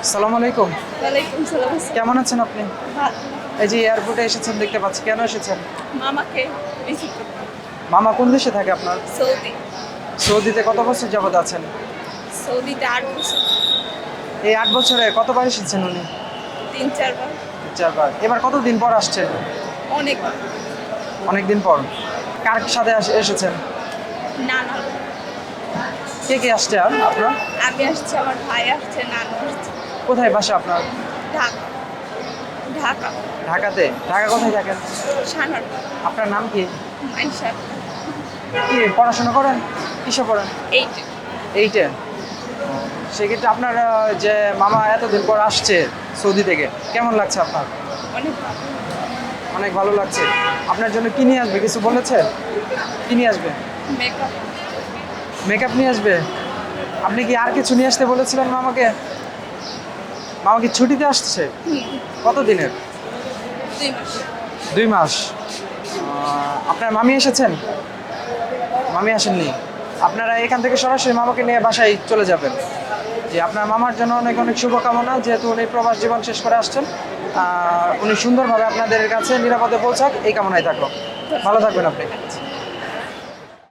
আসসালামু আলাইকুম। ওয়ালাইকুম সালাম। কেমন আছেন আপনি? ভালো। এই যে এয়ারপোর্টে এসেছেন দেখতে পাচ্ছি। কেন এসেছেন? মামাকে রিসিভ করতে। মামা কোন দেশে থাকে আপনার? সৌদি। সৌদিতে কত বছর যাবত আছেন? সৌদিতে ৮ বছর। এই ৮ বছরে কতবার এসেছেন উনি? ৩-৪ বার। ৪ বার। এবার কতদিন পর আসছেন? অনেক। অনেকদিন পর। কার সাথে এসেছেন? না, না। কে কে আসছে আর আপনার? আমি আসছি, আমার ভাই আসছে, নানু আসছে। কোথায় বাসা আপনার? ঢাকা। ঢাকা। ঢাকাতে। ঢাকা কোথায় থাকেন? সানার। আপনার নাম কি? মাইশা। কি পড়াশোনা করেন? কিসে পড়েন? 8। 8-এ। সেক্ষেত্রে আপনার যে মামা এতদিন পর আসছে সৌদি থেকে, কেমন লাগছে আপনার? অনেক ভালো। অনেক ভালো লাগছে। আপনার জন্য কি নিয়ে আসবে কিছু বলেছে? কি নিয়ে আসবে? মেকআপ। মেকআপ নিয়ে আসবে? আপনি কি আর কিছু নিয়ে আসতে বলেছিলেন মামাকে? মামা কি ছুটিতে আসছে? কত দিনের? 2 মাস। 2 মাস। আপনার মামি এসেছেন? মামি আসেননি। আপনারা এখান থেকে সরাসরি মামাকে নিয়ে বাসায় চলে যাবেন। জি, আপনার মামার জন্য অনেক অনেক শুভকামনা, যেহেতু উনি প্রবাস জীবন শেষ করে আসছেন। উনি সুন্দরভাবে আপনাদের কাছে নিরাপদে পৌঁছাক এই কামনায় থাকলো। ভালো থাকবেন আপনি।